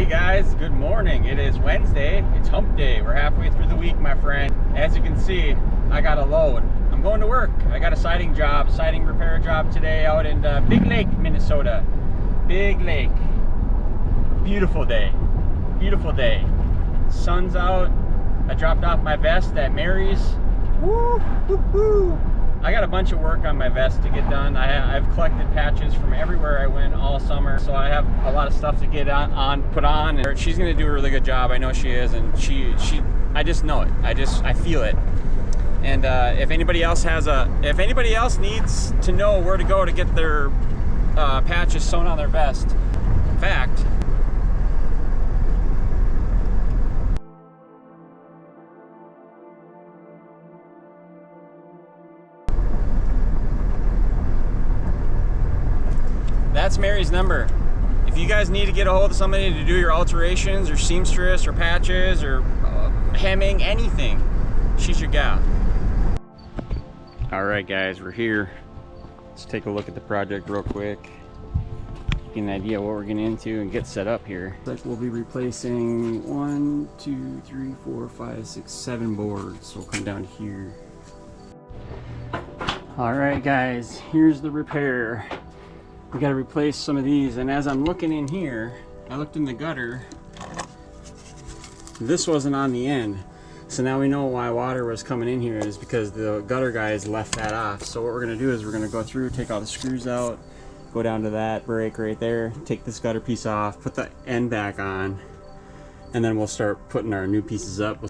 guys, good morning. It is Wednesday. It's hump day. We're halfway through the week, my friend. As you can see, I got a load. I'm going to work. I got a siding repair job today out in Big Lake, Minnesota. Big Lake. Beautiful day. Beautiful day. Sun's out. I dropped off my vest at Mary's. Woo, woo, woo. I got a bunch of work on my vest to get done. I've collected patches from everywhere I went all summer, so I have a lot of stuff to get put on. And she's gonna do a really good job. I know she is, and I just know it. I feel it. And if anybody else needs to know where to go to get their patches sewn on their vest, in fact. That's Mary's number. If you guys need to get a hold of somebody to do your alterations or seamstress or patches or hemming, anything, she's your gal. All right, guys, we're here. Let's take a look at the project real quick. Get an idea what we're getting into and get set up here. Like we'll be replacing 1, 2, 3, 4, 5, 6, 7 boards. So we'll come down here. All right, guys, here's the repair. We got to replace some of these, and as I'm looking in here, I looked in the gutter. This wasn't on the end, so now we know why water was coming in here is because the gutter guys left that off. So what we're going to do is we're going to go through, take all the screws out, go down to that break right there, take this gutter piece off, put the end back on, and then we'll start putting our new pieces up.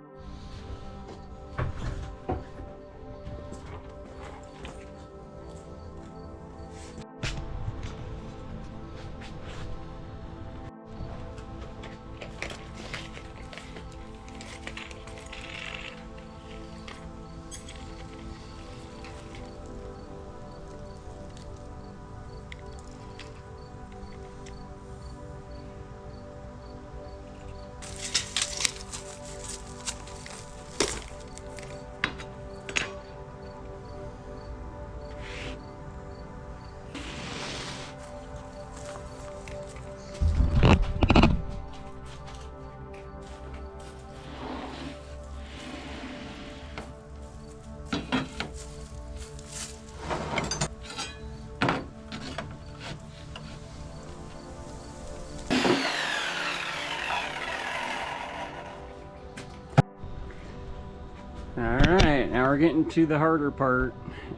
Alright, now we're getting to the harder part,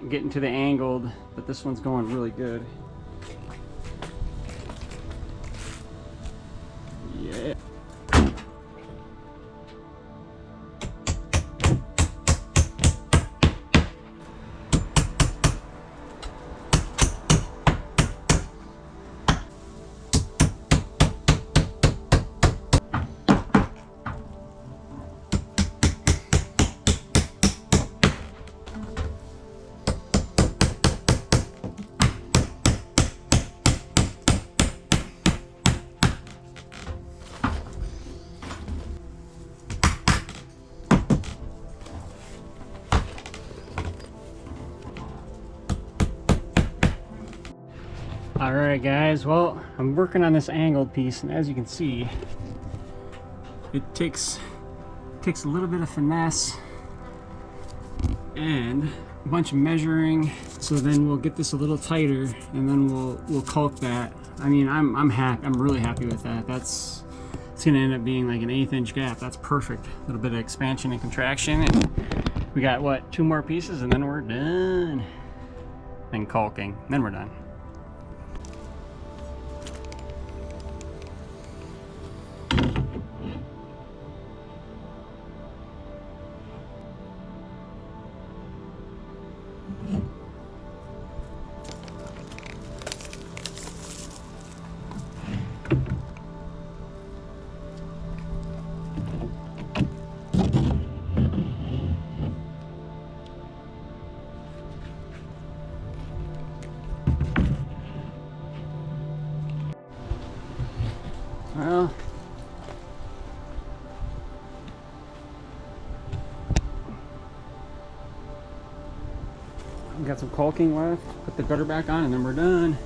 getting to the angled, but this one's going really good. Yeah. Alright guys, well, I'm working on this angled piece, and as you can see, it takes a little bit of finesse and a bunch of measuring. So then we'll get this a little tighter, and then we'll caulk that. I mean, I'm really happy with that. It's gonna end up being like an 1/8 inch gap. That's perfect. A little bit of expansion and contraction, and we got what, 2 more pieces, and then we're done. And caulking, then we're done. Well, we got some caulking left, put the gutter back on, and then we're done.